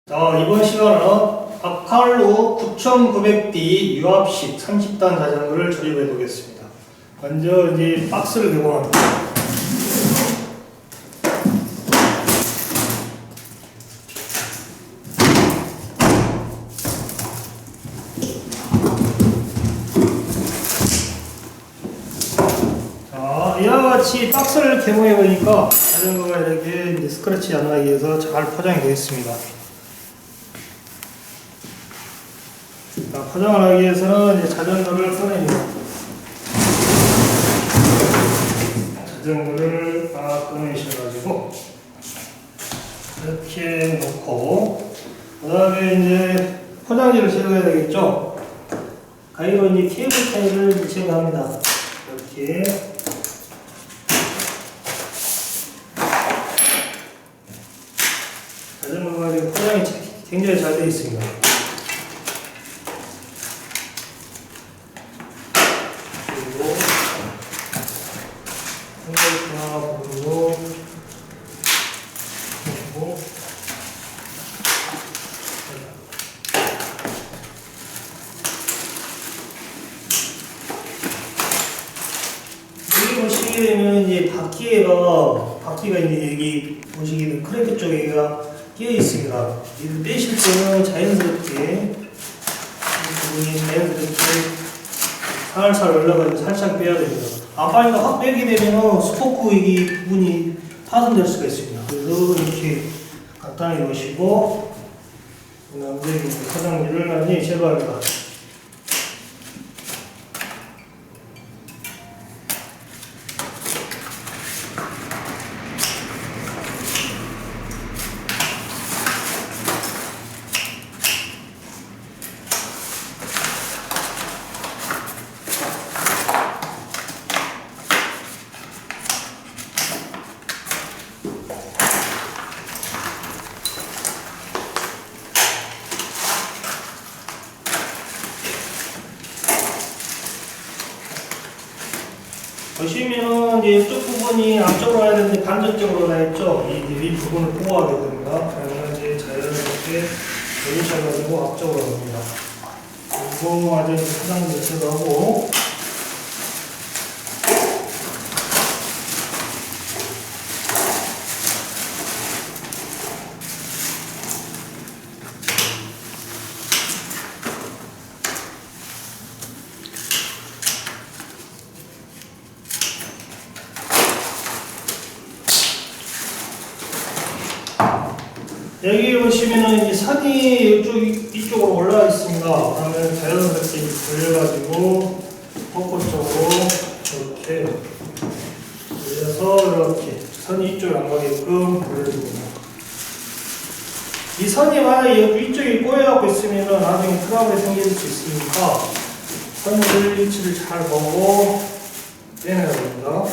자, 이번 시간은 아칼로 9900D 유압식 30단 자전거를 조립해 보겠습니다. 먼저 이제 박스를 개봉합니다. 자, 이와 같이 박스를 개봉해 보니까 자전거가 이렇게 이제 스크래치 안 나기 위해서 잘 포장이 되어 있습니다. 자, 포장을 하기 위해서는 이제 자전거를 꺼냅니다. 자전거를 다 꺼내셔가지고 이렇게 놓고, 그 다음에 이제 포장지를 제거해야 되겠죠? 가위로 이제 케이블 타일을 제거합니다. 이렇게. 자전거가 포장이 굉장히 잘 되어 있습니다. 그리고 하나 부르고 그리고 여기 보시게 되면 이제 바퀴가 이제 여기 보시기는 크랭크 쪽에가 끼어 있습니다. 이를 빼실 때는 자연스럽게 살살 올라가지고 살짝 빼야 됩니다. 안빠니까 확 빼게 되면 스포크 이 부분이 파손될 수가 있습니다. 그래서 이렇게 간단히 놓으시고, 그 다음에 포장지를 완전히 제거합니다. 보시면은 이제 이쪽 부분이 앞쪽으로 와야 되는데 반대쪽으로 나 있죠? 이 윗부분을 보호하게 됩니다. 그러면 이제 자연스럽게 돌리셔가지고 앞쪽으로 갑니다. 그리고 완전히 포장지를 제거하고, 여기 보시면은 이제 선이 이쪽으로 올라와 있습니다. 그러면 자연스럽게 돌려가지고 벚꽃 쪽으로 이렇게 돌려서 이렇게 선이 이쪽으로 안 가게끔 돌려줍니다. 이 선이 만약에 이쪽에 꼬여갖고 있으면 나중에 트러블이 생길 수 있으니까 선을 위치를 잘 보고 빼내야 됩니다.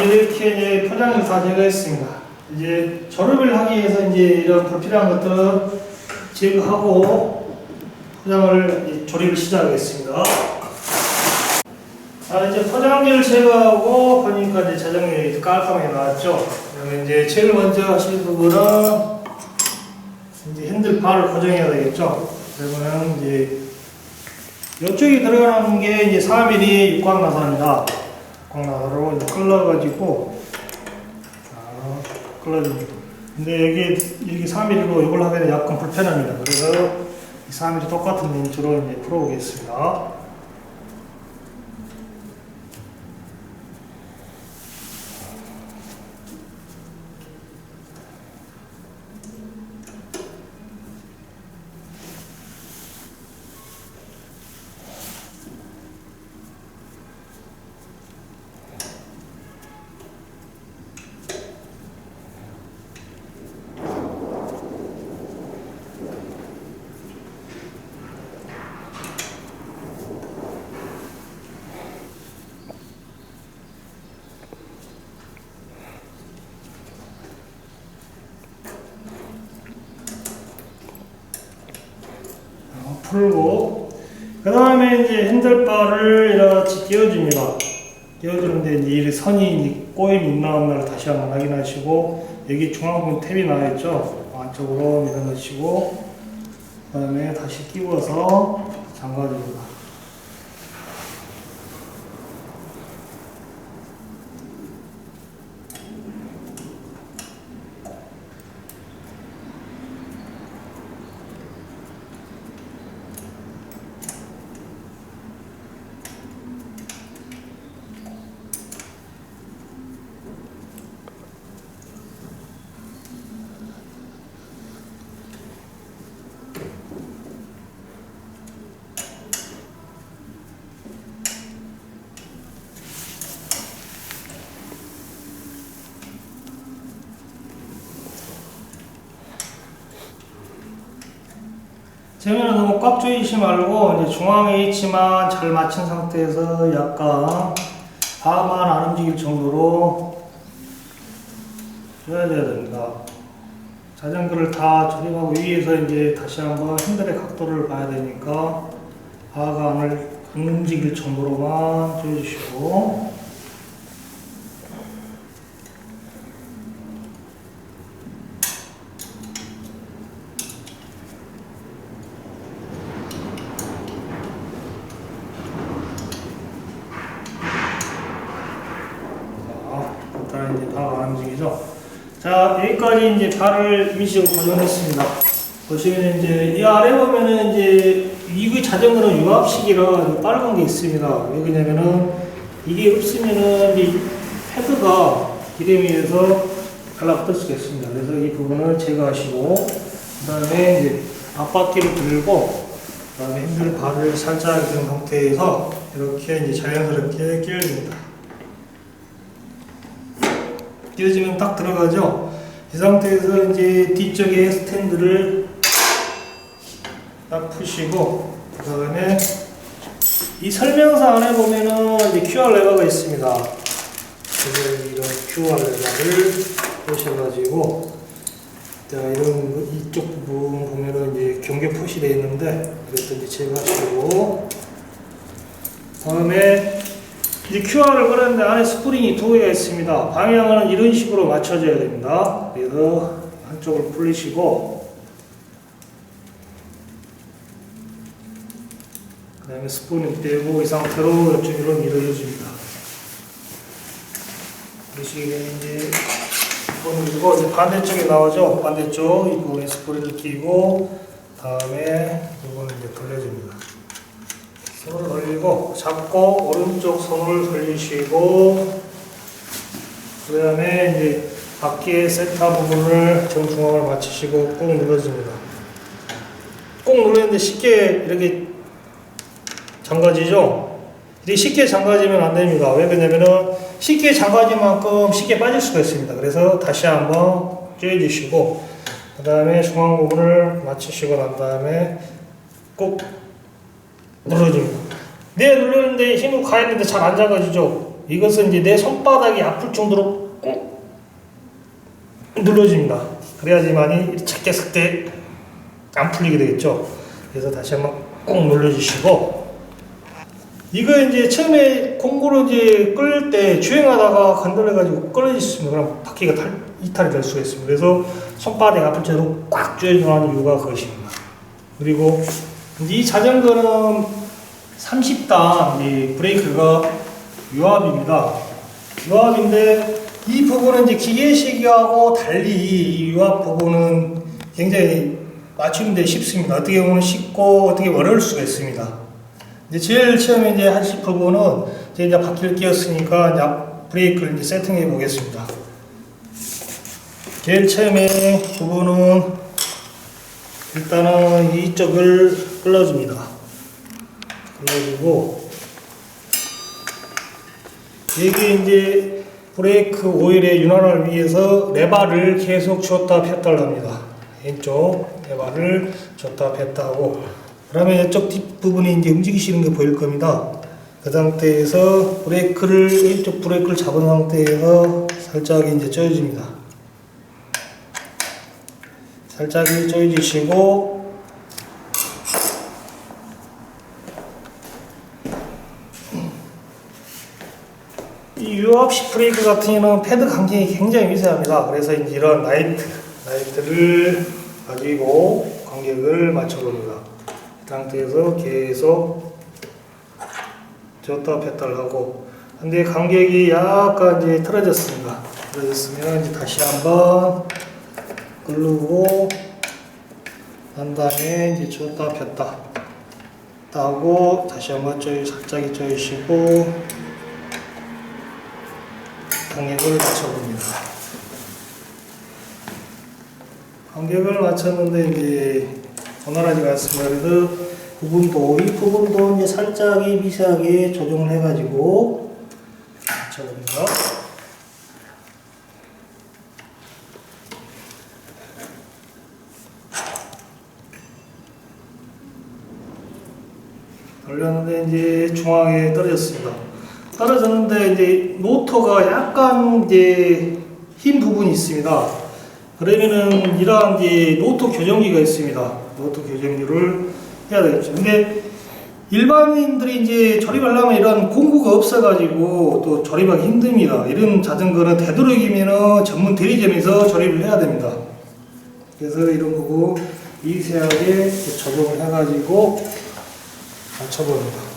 이렇게 이제 포장을 다 제거했습니다. 이제 조립을 하기 위해서 이제 이런 불필요한 것들 제거하고 포장을 조립을 시작하겠습니다. 이제 포장지를 제거하고 보니까 이제 자전거가 깔끔하게 나왔죠. 그러면 이제 제일 먼저 하실 부분은 이제 핸들바를 고정해야 되겠죠. 그러면 이제 이쪽에 들어가는 게 이제 4mm 육각나사입니다. 광나사로 이제 끌어가지고 끌어줍니다. 근데 여기 3mm로 이걸 하면 약간 불편합니다. 그래서 이 3mm 똑같은 렌즈로 이제 풀어보겠습니다. 풀고, 그 다음에 이제 핸들바를 이렇게 끼워줍니다. 끼워주는데 이제 이 선이 꼬임 있나 없나를 다시 한번 확인하시고, 여기 중앙부분 탭이 나와있죠. 안쪽으로 밀어넣으시고, 그 다음에 다시 끼워서 잠가줍니다. 재면은 너무 꽉 조이지 말고 이제 중앙에 있지만 잘 맞춘 상태에서 약간 바만 안 움직일 정도로 줘야 됩니다. 자전거를 다 조립하고 위에서 이제 다시 한번 핸들의 각도를 봐야 되니까 바가 안 움직일 정도로만 조여주시고, 일단 이제 바가 안 움직이죠. 자, 여기까지 이제 발을 임시적으로 고정했습니다. 보시면 이제 이 아래 보면은 이제 이 자전거는 유압식이라 빨간 게 있습니다. 왜 그러냐면은 이게 없으면은 이 패드가 기름이어서 갈라붙을 수가 있습니다. 그래서 이 부분을 제거하시고, 그 다음에 이제 앞바퀴를 들고, 그 다음에 핸들 발을 살짝 이런 상태에서 이렇게 이제 자연스럽게 끼워줍니다. 끼워지면 딱 들어가죠. 이 상태에서 이제 뒤쪽에 스탠드를 딱 푸시고, 그 다음에 이 설명서 안에 보면은 이제 QR 레버가 있습니다. 그래서 이런 QR 레버를 보셔가지고, 자, 이런 이쪽 부분 보면은 이제 경계 표시되어 있는데 이것도 이제 제거하시고, 다음에 이제 QR을 걸었는데 안에 스프링이 두 개가 있습니다. 방향은 이런 식으로 맞춰줘야 됩니다. 그래서 한쪽을 풀리시고, 그 다음에 스프링 빼고 이 상태로 이쪽으로 밀어줍니다. 보시기에 이제 그리고 이제 반대쪽에 나오죠. 반대쪽 이 부분에 스프링을 끼고, 다음에 이거는 이제 돌려줍니다. 손을 올리고 잡고 오른쪽 손을 돌리시고, 그 다음에 이제 바퀴의 센터 부분을 정중앙을 맞추시고 꾹 눌러줍니다. 꾹 누르는데 쉽게 이렇게 잠가지죠? 이렇게 쉽게 잠가지면 안 됩니다. 왜 그러냐면은 쉽게 잠가진 만큼 쉽게 빠질 수가 있습니다. 그래서 다시 한번 조여주시고, 그 다음에 중앙 부분을 맞추시고 난 다음에 꾹 눌러줍니다. 내 누르는데 힘을 가했는데 잘 안 잡아지죠? 이것은 이제 내 손바닥이 아플 정도로 꾹 눌러줍니다. 그래야지만이 작게 때 안 풀리게 되겠죠? 그래서 다시 한번 꾹 눌러주시고, 이거 이제 처음에 공구를 이제 끌 때 주행하다가 건들려가지고 끊어졌으면 그럼 바퀴가 이탈이 될 수가 있습니다. 그래서 손바닥이 아플 정도로 꽉 조여주는 이유가 그것입니다. 그리고 이 자전거는 30단 이 브레이크가 유압입니다. 유압인데 이 부분은 이제 기계식하고 달리 이 유압 부분은 굉장히 맞추는데 쉽습니다. 어떻게 보면 쉽고 어떻게 어려울 수가 있습니다. 이제 제일 처음에 이제 하실 부분은 이제 바퀴를 끼웠으니까 이제 브레이크를 이제 세팅해 보겠습니다. 제일 처음에 부분은 일단은 이쪽을 끌어줍니다. 끌어주고, 여기 이제 브레이크 오일의 윤활을 위해서 레바를 계속 줬다 폈다 합니다. 왼쪽 레바를 줬다 폈다 하고, 그러면 이쪽 뒷부분이 이제 움직이시는 게 보일 겁니다. 그 상태에서 왼쪽 브레이크를 잡은 상태에서 살짝 이제 조여줍니다. 살짝 조여주시고, 이 유압식 브레이크 같은 경우는 패드 간격이 굉장히 미세합니다. 그래서 이제 이런 나이트를 가지고 간격을 맞춰봅니다. 이 상태에서 계속 줬다 뺐다를 하고, 근데 간격이 약간 이제 틀어졌습니다. 틀어졌으면 이제 다시 한번 끄르고, 난 다음에 이제 줬다 폈다 하고, 다시 한번 살짝 조이시고, 간격을 맞춰봅니다. 간격을 맞췄는데 이제 원활하지가 않습니다. 그래서 이 부분도 이제 살짝 미세하게 조정을 해가지고 맞춰봅니다. 돌렸는데 이제 중앙에 떨어졌습니다. 떨어졌는데 이제 모터가 약간 이제 흰 부분이 있습니다. 그러면은 이러한 이제 노트 교정기가 있습니다. 노트 교정기를 해야 되겠죠. 근데 일반인들이 이제 조립하려면 이런 공구가 없어가지고 또 조립하기 힘듭니다. 이런 자전거는 되도록이면은 전문 대리점에서 조립을 해야 됩니다. 그래서 이런 거고 미세하게 조정을 해가지고 맞춰봅니다.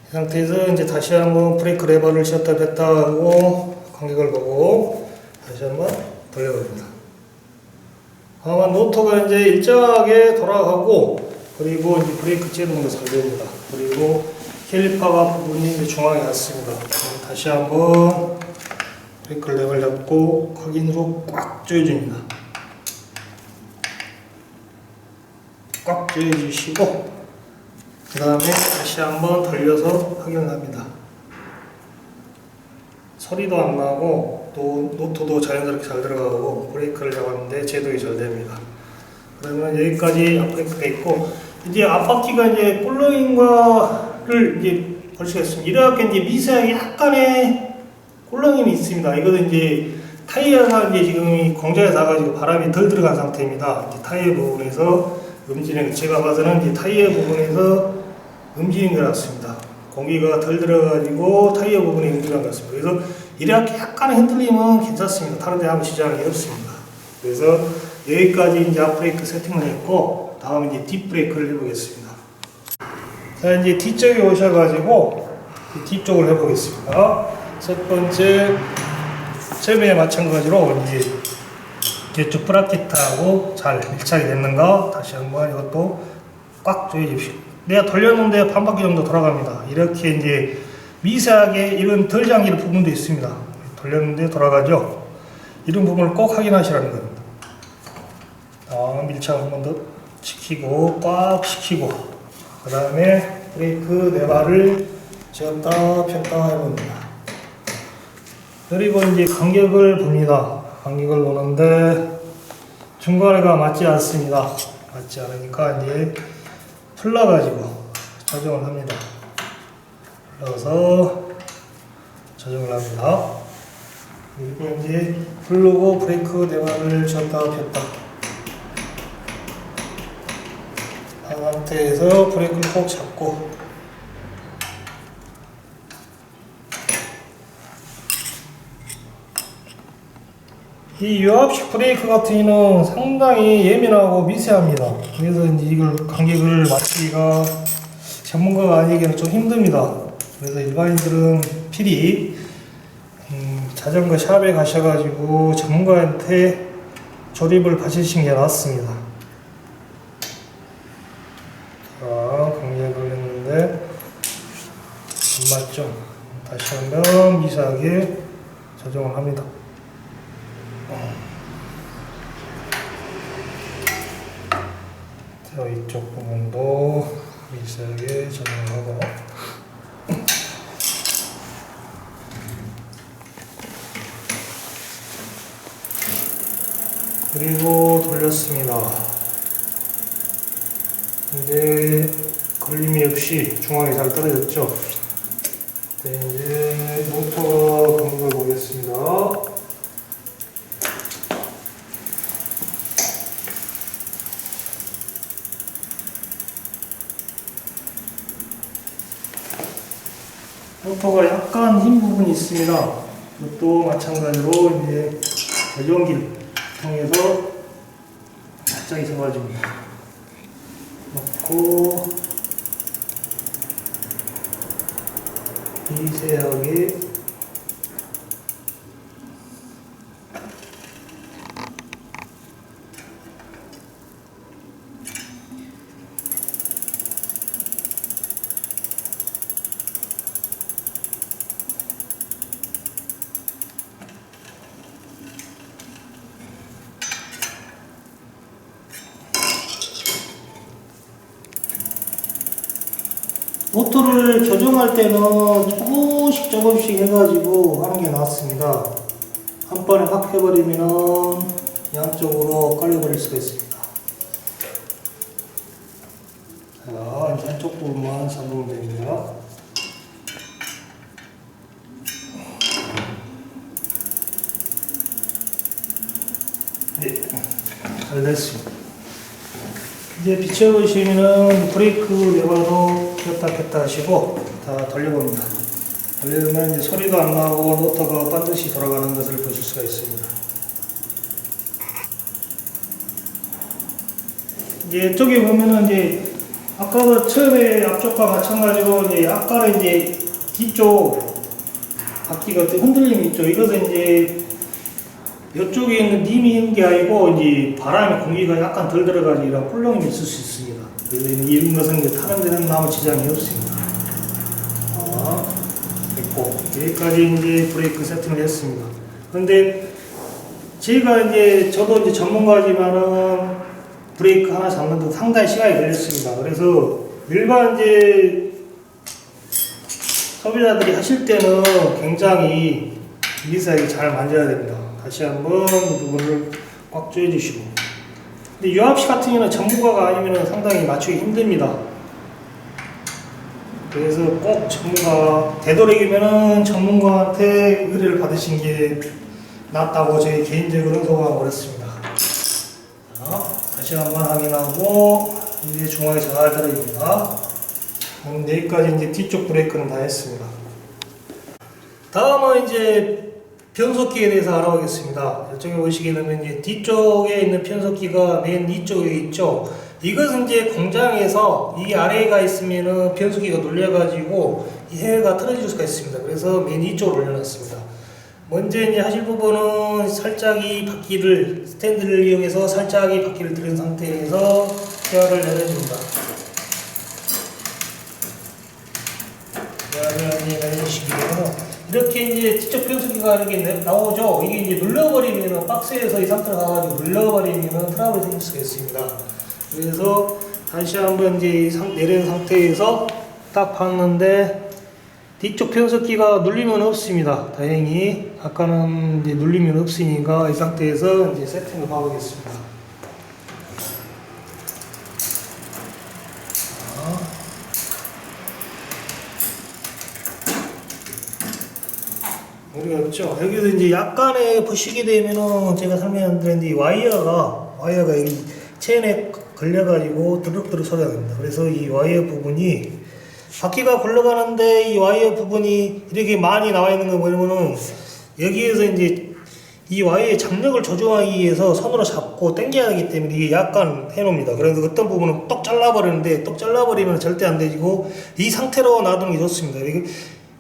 이 상태에서 이제 다시 한번 브레이크 레버를 쉬었다 뺐다 하고 간격을 보고 다시 한번 돌려봅니다. 아마 노트가 이제 일정하게 돌아가고, 그리고 이제 브레이크 제동도 잘 됩니다. 그리고 캘리퍼가 부분이 이제 중앙에 왔습니다. 다시 한번 브레이크 레버를 잡고 확인으로 꽉 조여줍니다. 꽉 조여주시고, 그 다음에 다시 한번 돌려서 확인을 합니다. 소리도 안 나고 또 노트도 자연스럽게 잘 들어가고 브레이크를 잡았는데 제동이 잘 됩니다. 그러면 여기까지 앞브레이크가 있고, 이제 앞바퀴가 이제 꿀렁임과를 이제 볼 수가 있습니다. 이렇게 이제 미세하게 약간의 꿀렁임이 있습니다. 이거는 이제 타이어가 이제 지금 공장에서 나가지고 바람이 덜 들어간 상태입니다. 이제 타이어 부분에서 음진행, 제가 봐서는 이제 타이어 부분에서 음진행이 났습니다. 공기가 덜 들어가지고 타이어 부분이 음진한 것 같습니다. 그래서 이렇게 약간의 흔들림은 괜찮습니다. 다른 데 하면 지장이 없습니다. 그래서 여기까지 이제 앞브레이크 세팅을 했고, 다음 이제 뒷브레이크를 해보겠습니다. 자, 이제 뒤쪽에 오셔가지고 뒤쪽을 해보겠습니다. 첫 번째, 처음에 마찬가지로 이제 이쪽 브라켓하고 잘 밀착이 됐는가 다시 한번 이것도 꽉 조여주십시오. 내가 돌렸는데 반 바퀴 정도 돌아갑니다. 이렇게 이제 미세하게 이런 덜 잠기는 부분도 있습니다. 돌렸는데 돌아가죠. 이런 부분을 꼭 확인하시라는 겁니다. 밀착 한 번 더 시키고 꽉 시키고, 그 다음에 브레이크 네 발을 쥐었다 폈다 해봅니다. 그리고 이제 간격을 봅니다. 간격을 보는데 중간에가 맞지 않습니다. 맞지 않으니까 이제 풀러가지고 조정을 합니다. 풀러서 조정을 합니다. 그리고 이제 풀르고 브레이크 네 발을 쥐었다 폈다 한 상태에서 브레이크를 꼭 잡고, 이 유압식 브레이크 같은 경우는 상당히 예민하고 미세합니다. 그래서 이제 이걸 간격을 맞추기가 전문가가 아니기에는 좀 힘듭니다. 그래서 일반인들은 필히 자전거 샵에 가셔가지고 전문가한테 조립을 받으시는 게 낫습니다. 자, 간격을 했는데 안 맞죠? 다시 한번 미세하게 조정을 합니다. 자, 이쪽 부분도 미세하게 조정하고, 그리고 돌렸습니다. 이제 걸림이 없이 중앙에 잘 떨어졌죠. 이제 모터가 걷는 걸 보겠습니다. 모터가 약간 흰 부분이 있습니다. 이것도 마찬가지로 이제 제조기를 통해서 살짝 잡아줍니다. 넣고 미세하게 모터를 교정할 때는 조금씩 해가지고 하는 게 낫습니다. 한 번에 확 해버리면 양쪽으로 깔려버릴 수가 있습니다. 자, 이제 한쪽 부분만 잡으면 됩니다. 네, 잘 됐습니다. 이제 비춰보시면은 브레이크 레버도 켰다 켰다 하시고 다 돌려봅니다. 돌려보면 이제 소리도 안 나고 모터가 반드시 돌아가는 것을 보실 수가 있습니다. 이제 이쪽에 보면은 이제 아까도 처음에 앞쪽과 마찬가지로 이제 아까는 이제 뒤쪽 바퀴가 흔들림이 있죠. 이것은 이제 이쪽에 있는 님이 있는 게 아니고 이제 바람이 공기가 약간 덜 들어가지고 꿀렁임이 있을 수 있습니다. 그래서 이런 것은 이제 타는 데는 아무 지장이 없습니다. 됐고 여기까지 이제 브레이크 세팅을 했습니다. 그런데 제가 이제 저도 이제 전문가지만은 브레이크 하나 잡는 데 상당히 시간이 걸렸습니다. 그래서 일반 이제 소비자들이 하실 때는 굉장히 미세하게 잘 만져야 됩니다. 다시 한번 이 부분을 꽉 조여주시고. 근데 유압시 같은 경우는 전문가가 아니면 상당히 맞추기 힘듭니다. 그래서 꼭 전문가, 되도록이면 전문가한테 의뢰를 받으신 게 낫다고 제 개인적으로 생각하고 그렇습니다. 자, 다시 한번 확인하고, 이제 중앙에 잘 들어입니다. 여기까지 이제 뒤쪽 브레이크는 다 했습니다. 다음은 이제 변속기에 대해서 알아보겠습니다. 이쪽에 보시게 되면 이제 뒤쪽에 있는 변속기가 맨 이쪽에 있죠. 이것은 이제 공장에서 이 아래가 있으면은 변속기가 눌려가지고 이 해가 틀어질 수가 있습니다. 그래서 맨 이쪽으로 올려놨습니다. 먼저 이제 하실 부분은 살짝 이 바퀴를 스탠드를 이용해서 살짝 이 바퀴를 들은 상태에서 케어를 내려줍니다. 케어를 내려주시면 이렇게 이제 뒤쪽 변속기가 이렇게 나오죠. 이게 이제 눌러버리면 박스에서 이 상태로 가가지고 눌러버리면 트러블이 생길 수가 있습니다. 그래서 다시 한번 이제 내린 상태에서 딱 봤는데 뒤쪽 변속기가 눌리면 없습니다. 다행히 아까는 이제 눌리면 없으니까 이 상태에서 이제 세팅을 봐보겠습니다. 우리가 없죠. 여기서 이제 약간의 보시게 되면은 제가 설명드렸는데 와이어가 여기 체인에 걸려가지고 드륵드륵 소리가 납니다. 그래서 이 와이어 부분이 바퀴가 굴러가는데 이 와이어 부분이 이렇게 많이 나와 있는 거 보면은 여기에서 이제 이 와이어의 장력을 조정하기 위해서 손으로 잡고 당겨야 하기 때문에 이게 약간 해놓습니다. 그래서 어떤 부분은 똑 잘라버리는데 똑 잘라버리면 절대 안 되고 이 상태로 놔두는 게 좋습니다.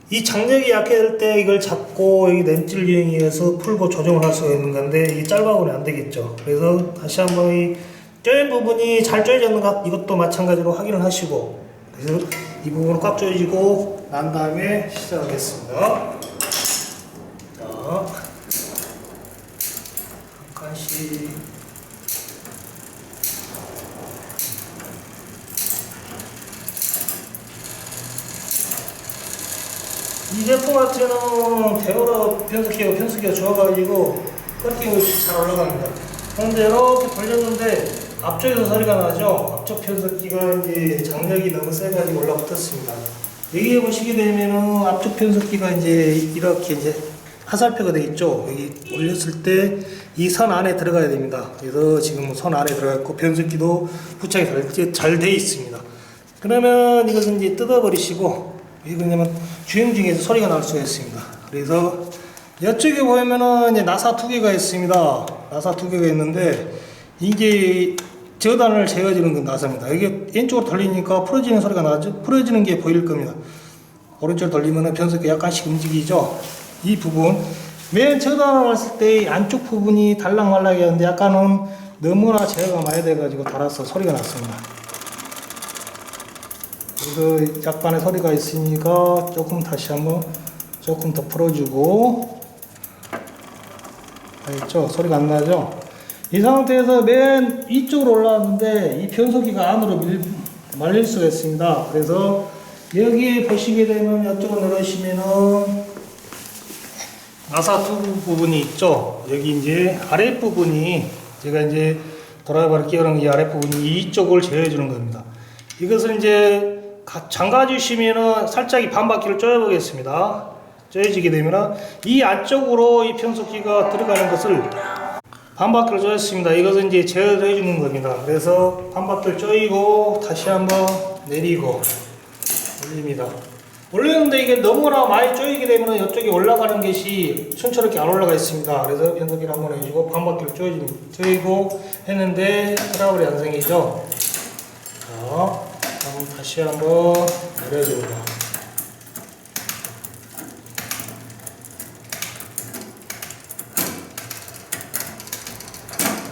이 장력이 약해질 때 이걸 잡고 여기 렌치를 이용해서 풀고 조정을 할 수가 있는 건데 이게 짧아보면 안 되겠죠. 그래서 다시 한번 이 조인 부분이 잘 조여졌는가 이것도 마찬가지로 확인을 하시고, 그래서 이 부분을 꽉 조여지고 난 다음에 시작하겠습니다. 자, 한 칸씩 이 제품 같은 경우는 대우로 변속기가 좋아가지고 끊김없이 잘 올라갑니다. 그런데 이렇게 돌렸는데 앞쪽에서 소리가 나죠. 앞쪽 변속기가 이제 장력이 너무 세가지고 올라붙었습니다. 여기에 보시게 되면은 앞쪽 변속기가 이제 이렇게 이제 화살표가 되어 있죠. 여기 올렸을 때 이 선 안에 들어가야 됩니다. 그래서 지금 선 안에 들어가 있고 변속기도 부착이 잘 되어 있습니다. 그러면 이것은 이제 뜯어버리시고, 이게 왜냐면 주행 중에서 소리가 날 수가 있습니다. 그래서 이쪽에 보면은 이제 나사 두 개가 있습니다. 나사 두 개가 있는데 이게 저단을 제어해주는 건 나사입니다. 이게 왼쪽으로 돌리니까 풀어지는 소리가 나죠. 풀어지는 게 보일 겁니다. 오른쪽으로 돌리면 변속기 약간씩 움직이죠. 이 부분 맨 저단을 왔을 때 안쪽 부분이 달랑말랑했는데 약간은 너무나 제어가 많이 돼가지고 달아서 소리가 났습니다. 그래서 약간의 소리가 있으니까 조금 다시 한번 조금 더 풀어주고, 알겠죠? 소리가 안 나죠? 이 상태에서 맨 위쪽으로 올라왔는데 이 변속기가 안으로 말릴 수가 있습니다. 그래서 여기에 보시게 되면 이쪽으로 내려오시면은 나사 두 부분이 있죠. 여기 이제 아랫부분이, 제가 이제 드라이버를 끼우는 이 아랫부분이 이쪽을 제어해 주는 겁니다. 이것을 이제 잠가 주시면은 살짝 반바퀴를 조여 보겠습니다. 조여지게 되면 이 안쪽으로 이 변속기가 들어가는 것을 반바퀴를 조였습니다. 이것은 이제 제어를 해주는 겁니다. 그래서 반바퀴를 조이고 다시 한번 내리고 올립니다. 올리는데 이게 너무나 많이 조이게 되면 이쪽에 올라가는 것이 순조롭게 안 올라가 있습니다. 그래서 변속기를 한번 해주고 반바퀴를 조이고 했는데 트러블이 안 생기죠. 자, 그럼 다시 한번 내려줍니다.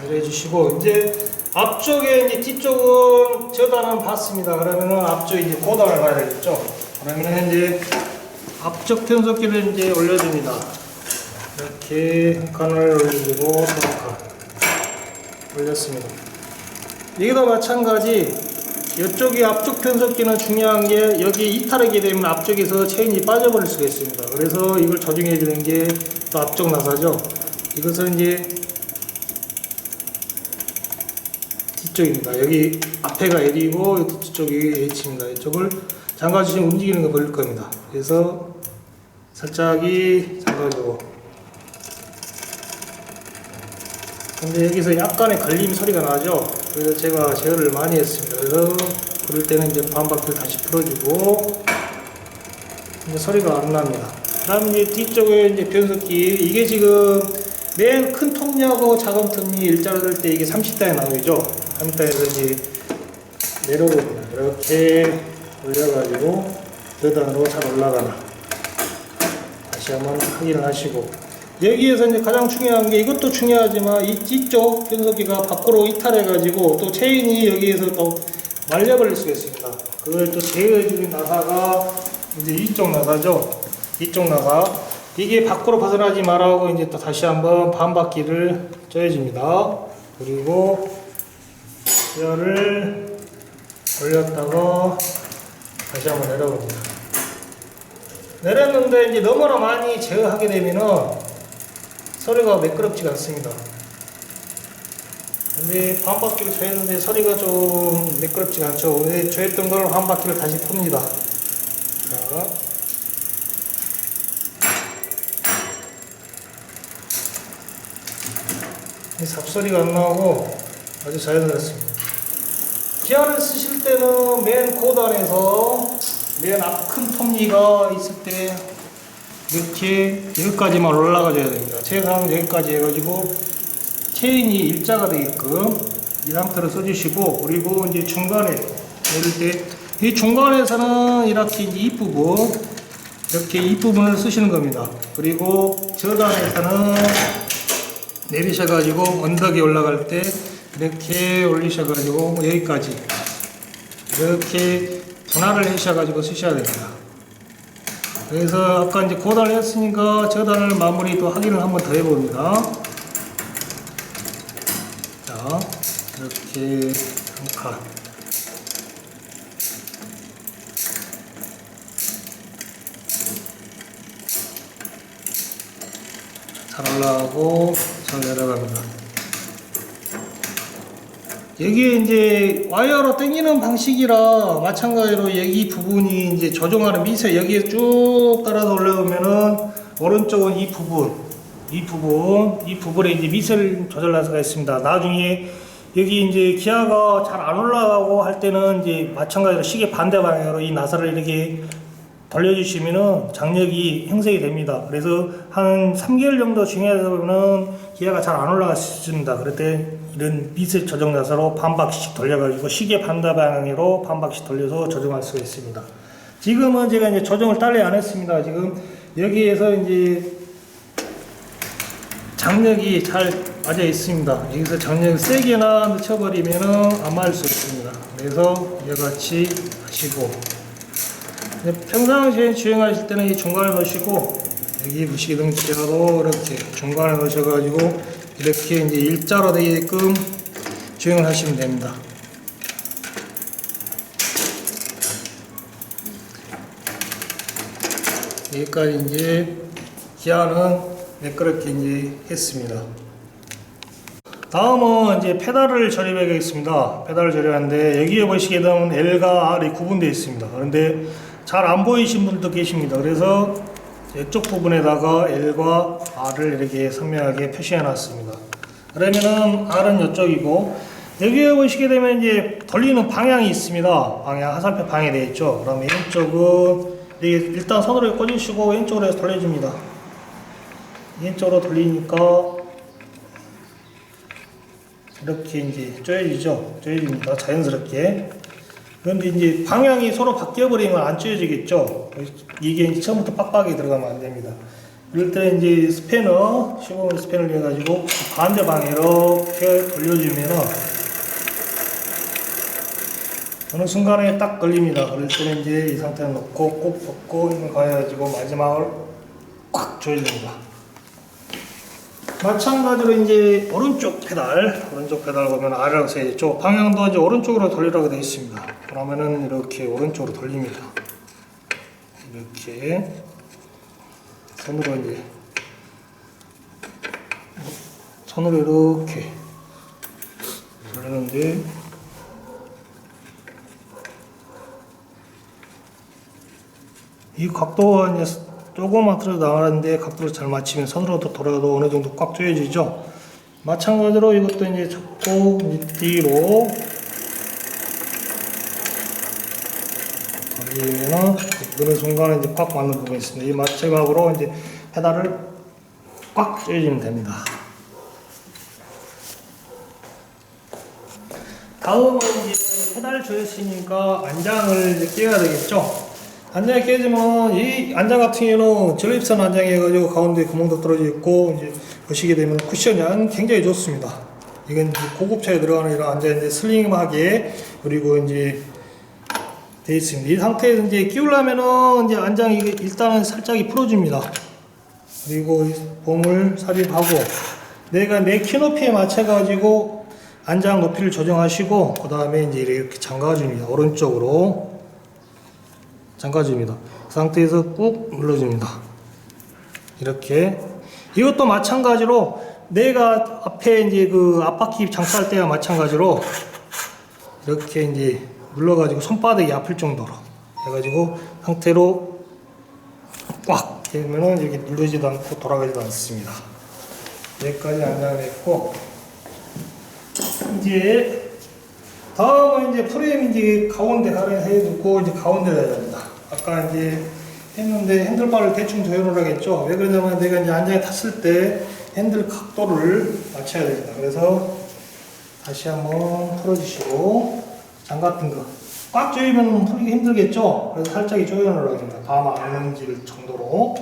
내려주시고, 이제 앞쪽에 이제 뒤쪽은 저단은 봤습니다. 그러면은 앞쪽 이제 고단을 봐야 되겠죠. 그러면은 이제 앞쪽 변속기를 이제 올려줍니다. 이렇게 한 칸을 올리고 또 한 칸 올렸습니다. 여기도 마찬가지. 이쪽이 앞쪽 변속기는 중요한 게, 여기 이탈하게 되면 앞쪽에서 체인이 빠져버릴 수가 있습니다. 그래서 이걸 조정해 주는 게 또 앞쪽 나사죠. 이것은 이제 뒤쪽입니다. 여기 앞에가 L이고 뒤쪽이 H입니다. 이쪽을 잠가주시면 움직이는 거 보일 겁니다. 그래서 살짝이 잠가주고, 근데 여기서 약간의 걸림 소리가 나죠. 그래서 제가 제어를 많이 했습니다. 그래서 그럴 때는 이제 반바퀴를 다시 풀어주고, 이제 소리가 안 납니다. 그 다음에 이제 뒤쪽에 이제 변속기, 이게 지금 맨 큰 톱니하고 작은 톱니 일자로 될 때 이게 30단에 나오죠. 30단에서 이제 내려옵니다. 이렇게 올려가지고 저단으로 잘 올라가나 다시 한번 확인을 하시고, 여기에서 이제 가장 중요한 게, 이것도 중요하지만 이 뒤쪽 변속기가 밖으로 이탈해가지고 또 체인이 여기에서 또 말려버릴 수가 있습니다. 그걸 또 제어해주는 나사가 이제 이쪽 나사죠. 이쪽 나사. 이게 밖으로 벗어나지 말라고 이제 또 다시 한번 반바퀴를 조여줍니다. 그리고 기어를 올렸다가 다시 한번 내려봅니다. 내렸는데 이제 너무나 많이 제어하게 되면은 소리가 매끄럽지가 않습니다. 근데 반바퀴를 조였는데 소리가 좀 매끄럽지가 않죠. 근데 조였던 걸 반바퀴를 다시 풉니다. 자. 잡소리가 안 나오고 아주 자연스럽습니다. 기아를 쓰실 때는 맨 고단에서 맨 앞 큰 톱니가 있을 때 이렇게 여기까지만 올라가줘야 됩니다. 최소한 여기까지 해가지고 체인이 일자가 되게끔 이 상태로 써주시고, 그리고 이제 중간에 내릴 때 이 중간에서는 이렇게 이제 이 부분, 이렇게 이 부분을 쓰시는 겁니다. 그리고 저단에서는 내리셔가지고 언덕에 올라갈 때 이렇게 올리셔가지고 여기까지 이렇게 분할을 하셔가지고 쓰셔야 됩니다. 그래서 아까 이제 고단을 했으니까 저단을 마무리 또 확인을 한번 더 해봅니다. 자, 이렇게 한 칸. 잘 올라가고 잘 내려갑니다. 여기에 이제 와이어로 당기는 방식이라 마찬가지로 여기 부분이 이제 조정하는 밑에 여기에 쭉 따라서 올라오면은 오른쪽은 이 부분에 이제 밑을 조절할 수가 있습니다. 나중에 여기 이제 기아가 잘 안 올라가고 할 때는 이제 마찬가지로 시계 반대 방향으로 이 나사를 이렇게 돌려주시면은 장력이 형성이 됩니다. 그래서 한 3개월 정도 중요하다면 기아가 잘 안 올라갈 수 있습니다. 그럴 때 이런 밑을 조정 나사로 반바퀴씩 돌려가지고 시계 반대 방향으로 반바퀴씩 돌려서 조정할 수가 있습니다. 지금은 제가 이제 조정을 딸리 안 했습니다. 지금 여기에서 이제 장력이 잘 맞아 있습니다. 여기서 장력을 세게나 늦춰버리면은 안 맞을 수 있습니다. 그래서 이같이 하시고, 평상시에 주행하실 때는 이 중간에 놓으시고, 여기 무시기등 기어도 이렇게 중간에 놓으셔가지고 이렇게 이제 일자로 되게끔 주행을 하시면 됩니다. 여기까지 이제 기아는 매끄럽게 이제 했습니다. 다음은 이제 페달을 조립하겠습니다. 페달을 조립하는데 여기에 보시게 되면 L과 R이 구분되어 있습니다. 그런데 잘 안 보이신 분들도 계십니다. 그래서 이쪽 부분에다가 L과 R을 이렇게 선명하게 표시해 놨습니다. 그러면은 R은 이쪽이고, 여기에 보시게 되면 이제 돌리는 방향이 있습니다. 방향, 화살표 방향이 되어 있죠. 그러면 왼쪽은 일단 손으로 꽂으시고 왼쪽으로 해서 돌려줍니다. 왼쪽으로 돌리니까 이렇게 이제 조여지죠. 조여집니다. 자연스럽게. 그런데 이제 방향이 서로 바뀌어버리면 안 조여지겠죠. 이게 이제 처음부터 빡빡이 들어가면 안 됩니다. 이럴 때 이제 스패너, 15mm 스패너를 해가지고 반대 방향으로 이렇게 돌려주면은 어느 순간에 딱 걸립니다. 그럴 때는 이제 이 상태를 놓고 꼭 벗고 힘을 가해가지고 마지막을 꽉 조여줍니다. 마찬가지로 이제 오른쪽 페달 보면 R이라고 써있죠. 방향도 이제 오른쪽으로 돌리라고 되어 있습니다. 그러면은 이렇게 오른쪽으로 돌립니다. 이렇게 손으로 이렇게 돌리는데, 이 각도가 이제 조금만 틀어 나가는데 각도를 잘 맞추면 손으로도 돌아도 어느 정도 꽉 조여지죠. 마찬가지로 이것도 이제 잡고 뒤로 돌리면은 어느 순간에 이제 꽉 맞는 부분이 있습니다. 이 마지막으로 이제 페달을 꽉 조여주면 됩니다. 다음은 이제 페달을 조였으니까 안장을 이제 끼워야 되겠죠. 안장이 깨지면 이 안장 같은 경우는 전립선 안장이 해가지고 가운데 구멍도 떨어져 있고, 이제 보시게 되면 쿠션이 굉장히 좋습니다. 이건 이제 고급차에 들어가는 이런 안장인데 슬림하게 그리고 이제 되어 있습니다. 이 상태에서 이제 끼우려면은 이제 안장이 일단은 살짝이 풀어줍니다. 그리고 봄을 삽입하고 내가 내 키 높이에 맞춰가지고 안장 높이를 조정하시고 그 다음에 이제 이렇게 잠가줍니다. 오른쪽으로 잠가줍니다. 그 상태에서 꾹 눌러줍니다. 이렇게. 이것도 마찬가지로 내가 앞에 이제 그 앞바퀴 장착할 때와 마찬가지로 이렇게 이제 눌러가지고 손바닥이 아플 정도로 해가지고 상태로 꽉 되면은 이렇게 누르지도 않고 돌아가지도 않습니다. 여기까지 안장을 했고, 이제 다음은 이제 프레임 이제 가운데 해두고 이제 가운데다 해야 됩니다. 아까 이제 했는데 핸들바를 대충 조여놓으라 했죠. 왜 그러냐면 내가 이제 안장에 탔을 때 핸들 각도를 맞춰야 됩니다. 그래서 다시 한번 풀어주시고, 장 같은 거 꽉 조이면 풀기 힘들겠죠. 그래서 살짝 조여놓으라 합니다. 다 안 넘길 정도로.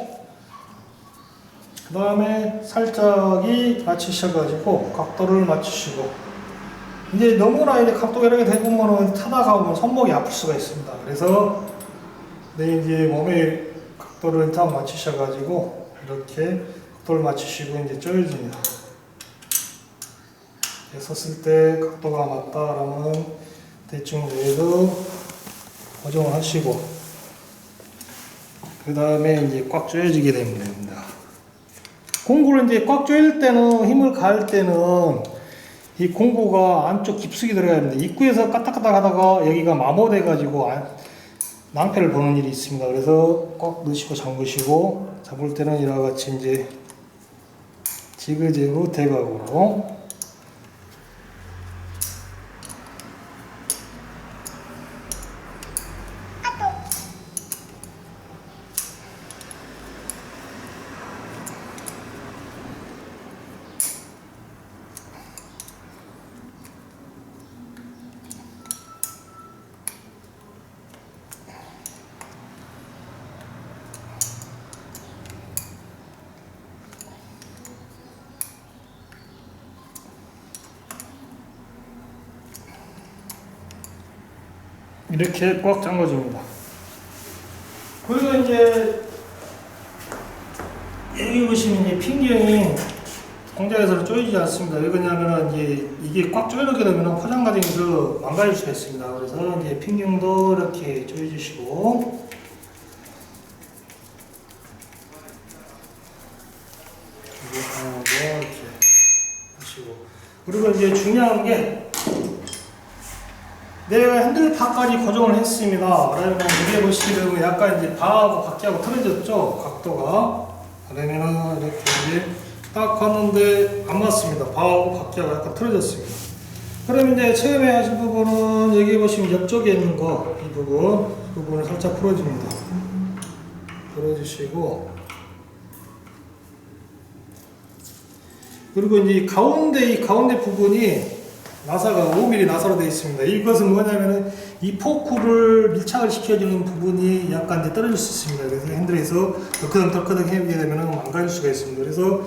그 다음에 살짝이 맞추셔가지고 각도를 맞추시고, 이제 너무나 이제 각도가 이렇게 되면 타다가 보면 손목이 아플 수가 있습니다. 그래서 내 이제 몸의 각도를 딱 맞추셔가지고 이렇게 각도를 맞추시고 이제 조여줍니다. 섰을 때 각도가 맞다라면 대충 내도 고정을 하시고 그 다음에 이제 꽉 조여지게 되면 됩니다. 공구를 이제 꽉 조일 때는 힘을 가할 때는 이 공구가 안쪽 깊숙이 들어가야 됩니다. 입구에서 까딱까딱 하다가 여기가 마모돼 가지고 낭패를 보는 일이 있습니다. 그래서 꼭 넣으시고 잠그시고, 잠글 때는 이와 같이 이제 지그재그 대각으로 이렇게 꽉 잠궈줍니다. 그리고 이제 여기 보시면 이제 핀경이 공장에서는 조이지 않습니다. 왜 그러냐면은 이제 이게 꽉 조이게 되면 포장 과정에서 망가질 수가 있습니다. 그래서 이제 핀경도 이렇게 조여주시고, 이렇게 하시고, 그리고 이제 중요한 게 내가 핸들바까지 고정을 했습니다. 그러면 이게 보시게 되면 약간 이제 바하고 바퀴하고 틀어졌죠? 각도가. 그러면은 이렇게 이제 딱 봤는데 안 맞습니다. 바하고 바퀴하고 약간 틀어졌습니다. 그럼 이제 처음에 하신 부분은 여기 보시면 옆쪽에 있는 거, 이 부분을 살짝 풀어줍니다. 풀어주시고, 그리고 이제 이 가운데 부분이 나사가 5mm 나사로 되어 있습니다. 이것은 뭐냐면은 이 포크를 밀착을 시켜주는 부분이 약간 이제 떨어질 수 있습니다. 그래서 핸들에서 덜커덕 해보게 되면 망가질 수가 있습니다. 그래서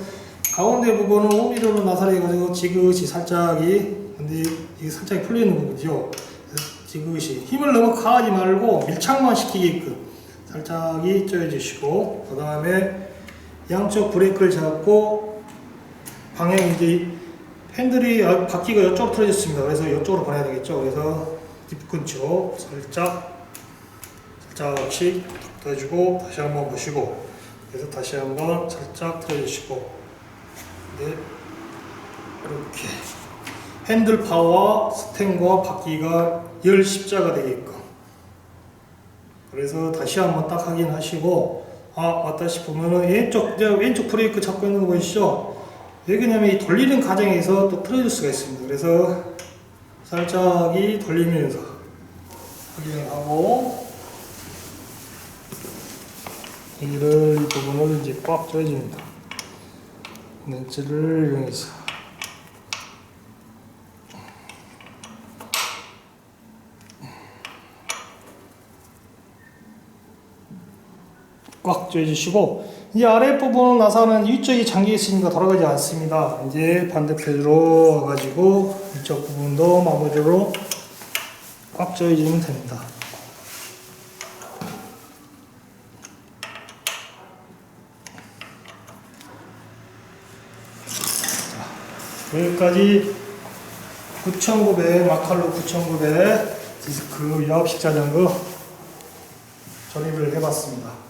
가운데 부분은 5mm로 나사를 해가지고 지그시 살짝이, 근데 이게 살짝 풀리는 부분이죠. 지그시 힘을 너무 가하지 말고 밀착만 시키게끔 살짝이 조여주시고, 그 다음에 양쪽 브레이크를 잡고 방향이 이제 핸들이 바퀴가 이쪽으로 틀어졌습니다. 그래서 이쪽으로 보내야 되겠죠. 그래서 뒷근 쪽 살짝씩 틀어주고, 다시 한번 보시고, 그래서 다시 한번 살짝 틀어주시고, 네, 이렇게 핸들 파와 스텐과 바퀴가 열 십자가 되게끔. 그래서 다시 한번 딱 확인하시고, 맞다 싶으면은 왼쪽 브레이크 잡고 있는 거 보이시죠? 왜 그러냐면 이 돌리는 과정에서 또 틀어질 수가 있습니다. 그래서 살짝이 돌리면서 확인을 하고, 이 부분을 이제 꽉 조여줍니다. 렌치를 이용해서. 꽉 조여주시고, 이 아랫부분 나사는 위쪽이 잠겨 있으니까 돌아가지 않습니다. 이제 반대편으로 와가지고 이쪽 부분도 마무리로 꽉 조여주면 됩니다. 자, 여기까지 9,900 마칼로 9,900 디스크 유압식 자전거 조립을 해봤습니다.